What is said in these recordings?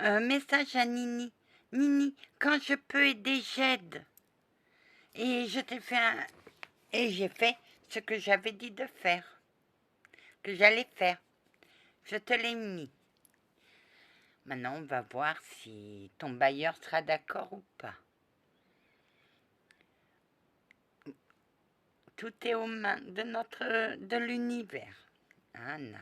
Message à Nini. Nini, quand je peux aider, j'aide. Et je t'ai fait un... Et j'ai fait ce que j'avais dit de faire. Que j'allais faire. Je te l'ai mis. Maintenant, on va voir si ton bailleur sera d'accord ou pas. Tout est aux mains de l'univers. Anna,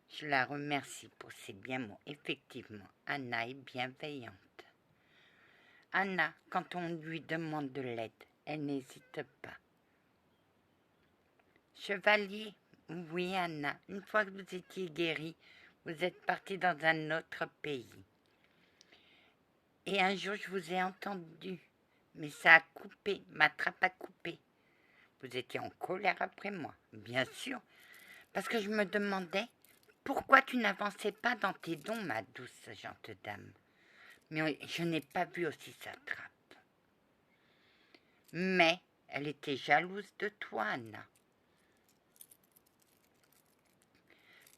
je la remercie pour ses bien mots. Effectivement, Anna est bienveillante. Anna, quand on lui demande de l'aide, elle n'hésite pas. Chevalier, oui Anna, une fois que vous étiez guérie, vous êtes partie dans un autre pays. Et un jour, je vous ai entendu, mais ça a coupé, ma trappe a coupé. Vous étiez en colère après moi, bien sûr, parce que je me demandais pourquoi tu n'avançais pas dans tes dons, ma douce gente dame. Mais je n'ai pas vu aussi sa trappe. Mais elle était jalouse de toi, Anna.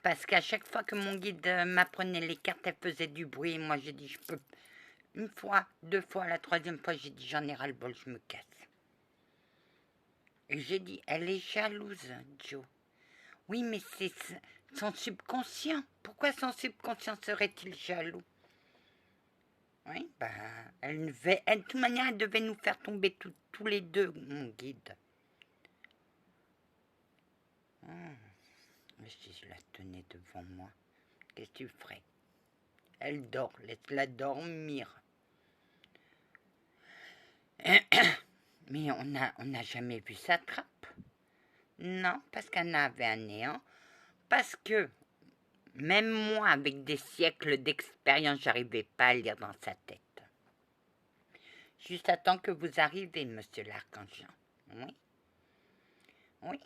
Parce qu'à chaque fois que mon guide m'apprenait les cartes, elle faisait du bruit. Et moi, j'ai dit, je peux. Une fois, deux fois, la troisième fois, j'ai dit, j'en ai ras-le-bol, je me casse. Et j'ai dit, elle est jalouse, Joe. Oui, mais c'est son subconscient. Pourquoi son subconscient serait-il jaloux? Oui, ben, de toute manière, elle devait nous faire tomber tous les deux, mon guide. Mais si je la tenais devant moi, qu'est-ce que tu ferais? Elle dort, laisse-la dormir. Mais on n'a jamais vu sa trappe. Non, parce qu'elle avait un néant. Parce que même moi, avec des siècles d'expérience, j'arrivais pas à lire dans sa tête. Juste à temps que vous arrivez, monsieur l'archange. Oui. Oui.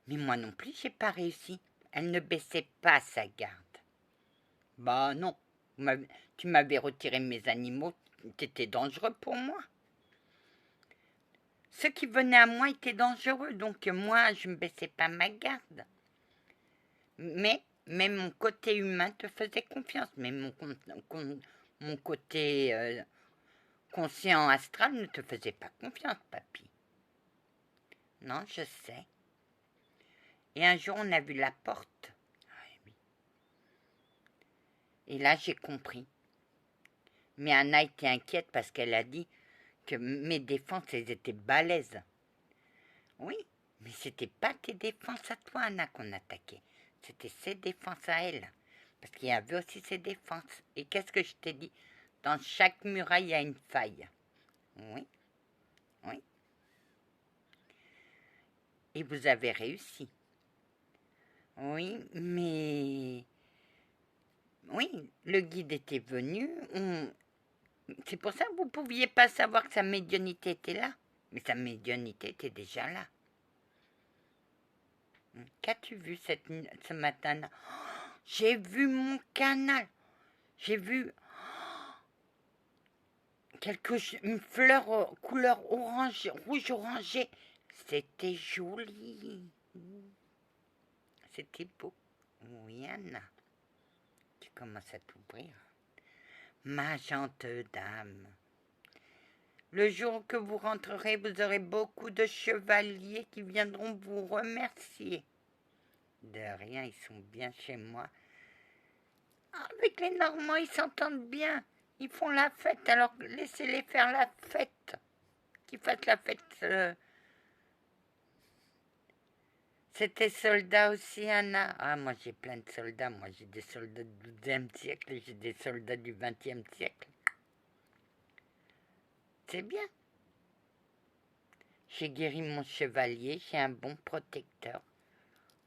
Mais moi non plus, j'ai pas réussi. Elle ne baissait pas sa garde. Bah non. Tu m'avais retiré mes animaux. T'étais dangereux pour moi. Ceux qui venaient à moi étaient dangereux, donc moi, je ne baissais pas ma garde. Mais mon côté humain te faisait confiance, mais mon côté conscient astral ne te faisait pas confiance, papy. Non, je sais. Et un jour, on a vu la porte. Et là, j'ai compris. Mais Anna était inquiète parce qu'elle a dit que mes défenses, elles étaient balèzes. Oui, mais c'était pas tes défenses à toi, Anna, qu'on attaquait. C'était ses défenses à elle. Parce qu'il y avait aussi ses défenses. Et qu'est-ce que je t'ai dit? Dans chaque muraille, il y a une faille. Oui, oui. Et vous avez réussi. Oui, mais... Oui, le guide était venu. C'est pour ça que vous ne pouviez pas savoir que sa médiumnité était là. Mais sa médiumnité était déjà là. Qu'as-tu vu ce matin-là? J'ai vu mon canal. J'ai vu une fleur couleur orange, rouge orangé. C'était joli. C'était beau. Oui, Anna. Tu commences à t'ouvrir. Ma gente dame. Le jour que vous rentrerez, vous aurez beaucoup de chevaliers qui viendront vous remercier. De rien, ils sont bien chez moi. Avec les Normands, ils s'entendent bien. Ils font la fête, alors laissez-les faire la fête. Qu'ils fassent la fête. C'était soldats aussi, Anna. Ah, moi j'ai plein de soldats. Moi j'ai des soldats du XIIe siècle, j'ai des soldats du XXe siècle. C'est bien. J'ai guéri mon chevalier, j'ai un bon protecteur,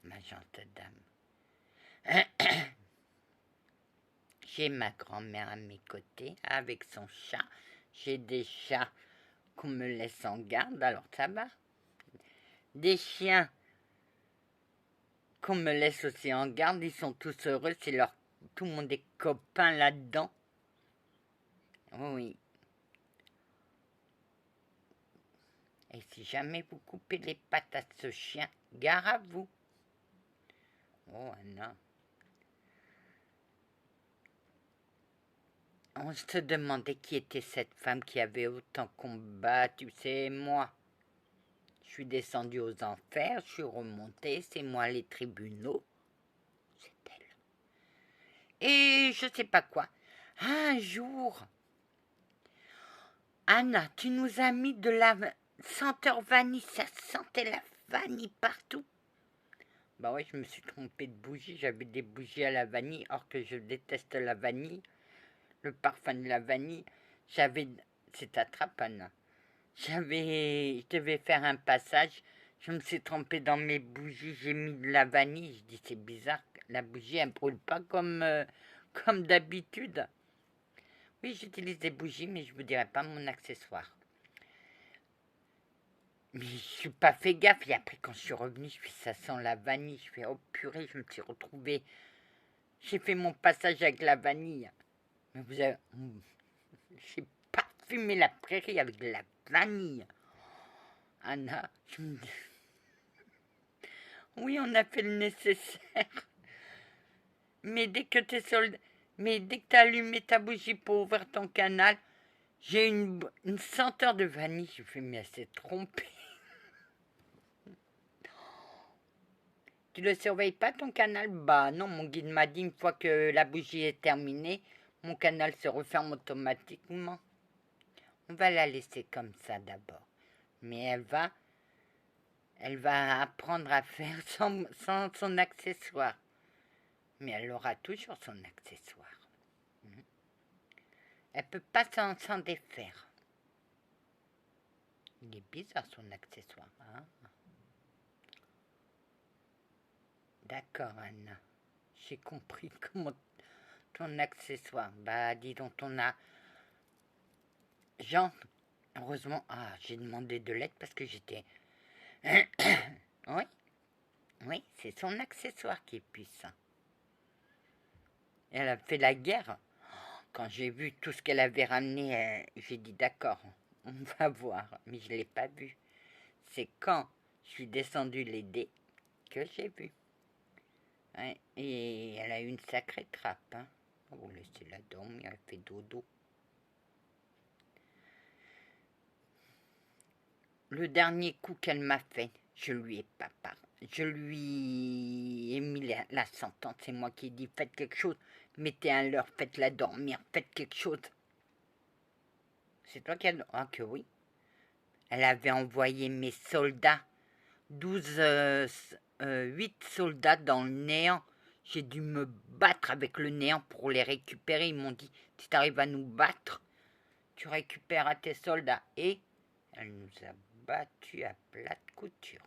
ma gente dame. J'ai ma grand-mère à mes côtés, avec son chat. J'ai des chats qu'on me laisse en garde, alors ça va. Des chiens qu'on me laisse aussi en garde, ils sont tous heureux, tout le monde est copain là-dedans. Oui. Et si jamais vous coupez les pattes à ce chien, gare à vous. Oh, Anna. on se demandait qui était cette femme qui avait autant combattu. C'est moi. Je suis descendue aux enfers, je suis remontée, c'est moi les tribunaux. C'est elle. Et je sais pas quoi. Un jour, Anna, tu nous as mis de la senteur vanille, ça sentait la vanille partout. Bah ouais, je me suis trompée de bougie, j'avais des bougies à la vanille, or que je déteste la vanille, le parfum de la vanille. C'est attrape Anna. Je devais faire un passage, je me suis trompée dans mes bougies, j'ai mis de la vanille, je dis c'est bizarre, la bougie elle brûle pas comme d'habitude. Oui, j'utilise des bougies, mais je vous dirai pas mon accessoire. Mais je suis pas fait gaffe, et après quand je suis revenue, je fais ça sent la vanille, je fais oh purée, je me suis retrouvée, j'ai fait mon passage avec la vanille. Mais vous avez, j'ai parfumé la prairie avec de la vanille. Anna, je me dis, oui, on a fait le nécessaire. Mais dès que t'as allumé ta bougie pour ouvrir ton canal, j'ai une senteur de vanille. Je fais, mais elle s'est trompée. Tu le surveilles pas ton canal? Bah non, mon guide m'a dit une fois que la bougie est terminée, mon canal se referme automatiquement. On va la laisser comme ça d'abord. Mais elle va apprendre à faire sans son accessoire. Mais elle aura toujours son accessoire. Elle peut pas s'en défaire. Il est bizarre son accessoire. Hein? D'accord, Anna. J'ai compris comment ton accessoire. Bah, dis donc, on a... Jean, heureusement... Ah, j'ai demandé de l'aide parce que j'étais... Oui, oui, c'est son accessoire qui est puissant. Elle a fait la guerre. Quand j'ai vu tout ce qu'elle avait ramené, j'ai dit d'accord, on va voir. Mais je ne l'ai pas vu. C'est quand je suis descendue l'aider que j'ai vu. Ouais, et elle a eu une sacrée trappe. Hein. Oh, laissez-la dormir, elle fait dodo. Le dernier coup qu'elle m'a fait, je lui ai pas parlé. Je lui ai mis la sentence. C'est moi qui ai dit faites quelque chose. Mettez un leurre, faites-la dormir, faites quelque chose. C'est toi qui as... Ah que oui. Elle avait envoyé mes soldats, 8 soldats dans le néant. J'ai dû me battre avec le néant pour les récupérer. Ils m'ont dit, si tu arrives à nous battre, tu récupéreras tes soldats. Et elle nous a battus à plate couture.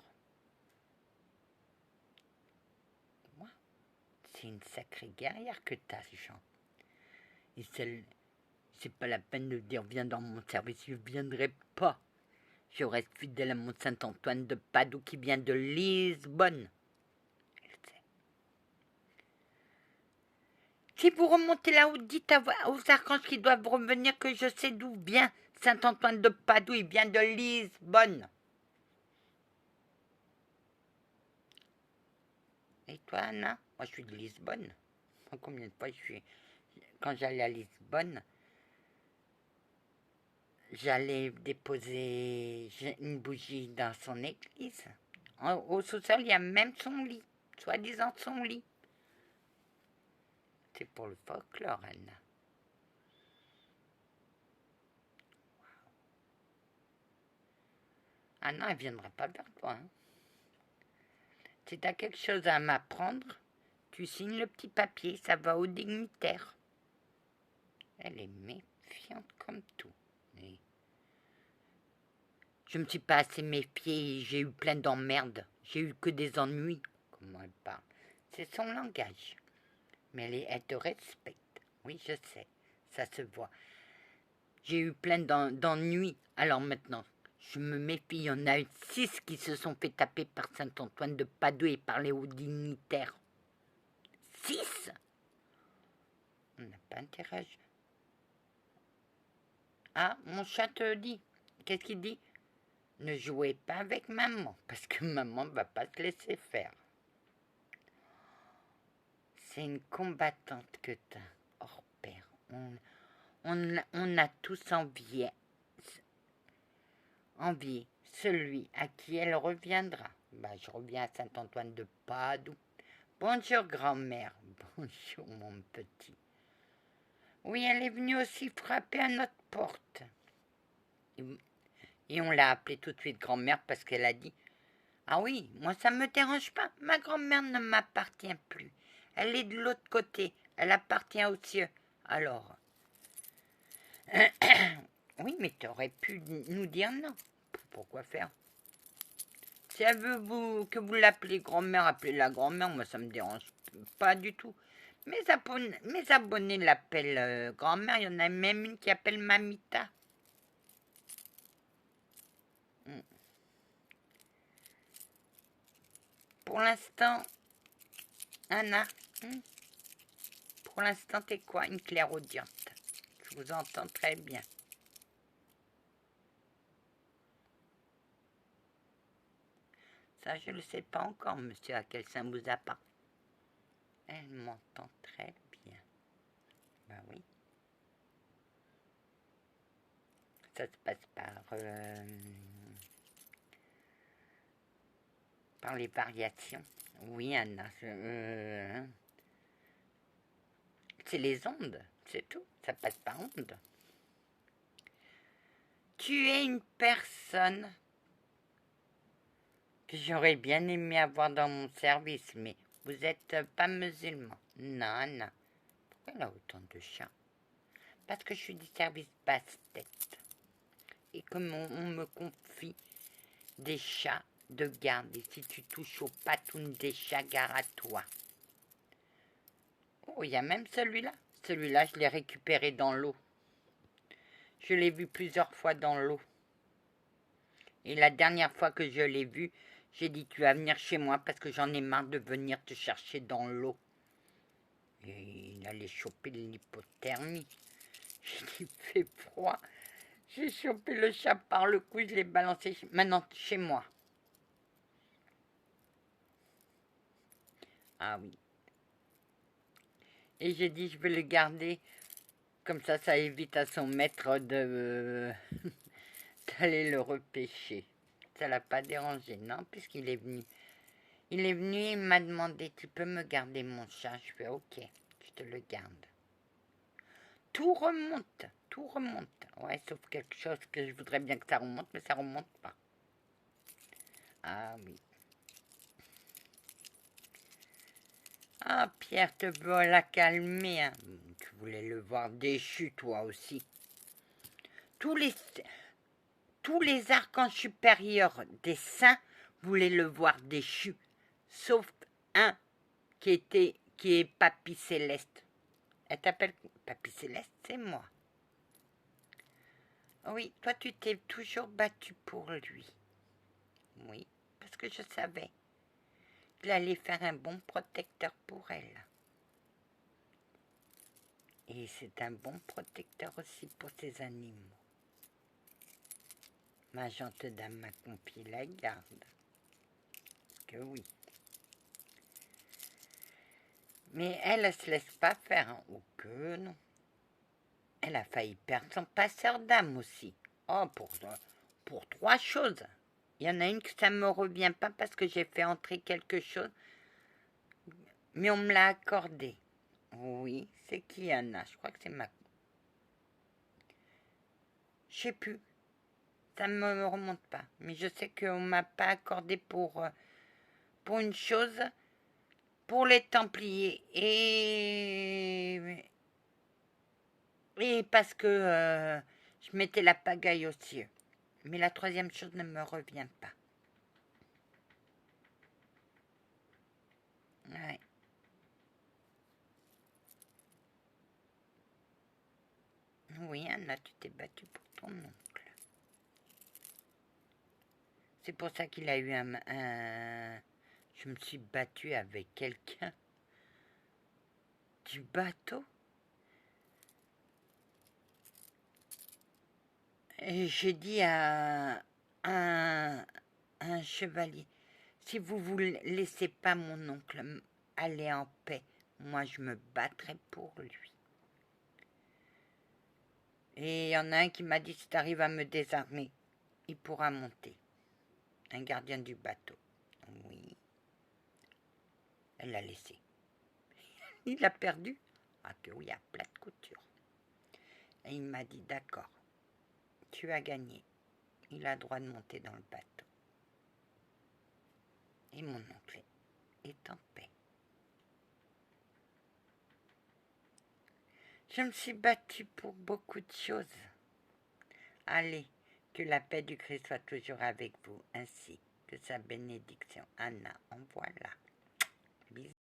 Moi, c'est une sacrée guerrière que t'as, Jean. Et c'est pas la peine de dire, viens dans mon service, je ne viendrai pas. Je reste fidèle à mon Saint-Antoine de Padoue qui vient de Lisbonne. Si vous remontez là-haut, dites aux archanges qui doivent revenir que je sais d'où vient Saint-Antoine de Padoue, il vient de Lisbonne. Et toi, Anna? Moi, je suis de Lisbonne. Combien de fois quand j'allais à Lisbonne, j'allais déposer une bougie dans son église. Au sous-sol, il y a même son lit, soi-disant son lit. C'est pour le folklore, Anna. Ah non, elle ne viendra pas vers toi. Hein. Si tu as quelque chose à m'apprendre, tu signes le petit papier, ça va au dignitaire. Elle est méfiante comme tout. Mais je ne me suis pas assez méfiée, j'ai eu plein d'emmerdes. J'ai eu que des ennuis. Comment elle parle? C'est son langage. Mais elle te respecte. Oui, je sais. Ça se voit. J'ai eu plein d'ennuis. Alors maintenant, je me méfie. Il y en a eu 6 qui se sont fait taper par Saint-Antoine de Padoue et par les hauts dignitaires. 6? On n'a pas intérêt. Ah, mon chat te dit. Qu'est-ce qu'il dit? Ne jouez pas avec maman, parce que maman ne va pas te laisser faire. C'est une combattante que t'as, hors pair. On a tous envié celui à qui elle reviendra. Bah, je reviens à Saint-Antoine de Padoue. Bonjour grand-mère. Bonjour mon petit. Oui, elle est venue aussi frapper à notre porte. Et on l'a appelée tout de suite grand-mère parce qu'elle a dit « Ah oui, moi ça me dérange pas, ma grand-mère ne m'appartient plus. Elle est de l'autre côté, elle appartient aux cieux. » Alors, oui, mais tu aurais pu nous dire non. Pourquoi faire? Si elle veut que vous l'appelez grand-mère, appelez-la grand-mère, moi ça me dérange pas du tout. Mes abonnés l'appellent grand-mère, il y en a même une qui appelle Mamita. Pour l'instant, Anna, pour l'instant t'es quoi? Une clairaudiente. Je vous entends très bien. Ça, je ne le sais pas encore, monsieur, à quel sein vous appartient. Elle m'entend très bien. Ben oui. Ça se passe par les variations. Oui, Anna. C'est les ondes, c'est tout. Ça passe par ondes. Tu es une personne que j'aurais bien aimé avoir dans mon service, mais vous n'êtes pas musulman. Non, non. Pourquoi elle a autant de chats? Parce que je suis du service basse-tête. Et comme on me confie des chats de garde, et si tu touches aux patounes des chats, gare à toi. Oh, il y a même celui-là. Celui-là, je l'ai récupéré dans l'eau. Je l'ai vu plusieurs fois dans l'eau. Et la dernière fois que je l'ai vu, j'ai dit tu vas venir chez moi parce que j'en ai marre de venir te chercher dans l'eau. Et il allait choper l'hypothermie. J'ai dit il fait froid. J'ai chopé le chat par le cou, je l'ai balancé maintenant chez moi. Ah oui. Et j'ai dit je vais le garder. Comme ça évite à son maître de d'aller le repêcher. Ça l'a pas dérangé, non, puisqu'il est venu. Il est venu et il m'a demandé, tu peux me garder mon chat? Je fais, ok, je te le garde. Tout remonte, tout remonte. Ouais, sauf quelque chose que je voudrais bien que ça remonte, mais ça remonte pas. Ah oui. Ah, Pierre, te voilà calmé. Hein. Tu voulais le voir déchu, toi aussi. Tous les archanges supérieurs des saints voulaient le voir déchu, sauf un qui est Papy Céleste. Elle t'appelle Papy Céleste, c'est moi. Oui, toi tu t'es toujours battu pour lui. Oui, parce que je savais qu'il allait faire un bon protecteur pour elle. Et c'est un bon protecteur aussi pour ses animaux. Ma gente dame m'a confié la garde. Que oui. Mais elle ne se laisse pas faire, hein. Ou que non. Elle a failli perdre son passeur d'âme aussi. Oh, pour 3 choses. Il y en a une que ça ne me revient pas parce que j'ai fait entrer quelque chose. Mais on me l'a accordé. Oui, c'est qui Anna? Je crois que c'est ma... Je sais plus. Ça ne me remonte pas. Mais je sais qu'on ne m'a pas accordé pour une chose, pour les Templiers. Et parce que je mettais la pagaille aux cieux. Mais la troisième chose ne me revient pas. Ouais. Oui, Anna, tu t'es battue pour ton oncle. C'est pour ça qu'il a eu un... Je me suis battue avec quelqu'un du bateau. Et j'ai dit à un chevalier, si vous vous laissez pas mon oncle aller en paix, moi je me battrai pour lui. Et il y en a un qui m'a dit, si tu arrives à me désarmer, il pourra monter. Un gardien du bateau. Oui. Elle l'a laissé. Il l'a perdu. Ah que oui, à plat de couture. Et il m'a dit, d'accord, tu as gagné. Il a le droit de monter dans le bateau. Et mon oncle est en paix. Je me suis battue pour beaucoup de choses. Allez, que la paix du Christ soit toujours avec vous, ainsi que sa bénédiction. Anna, en voilà. Bisous.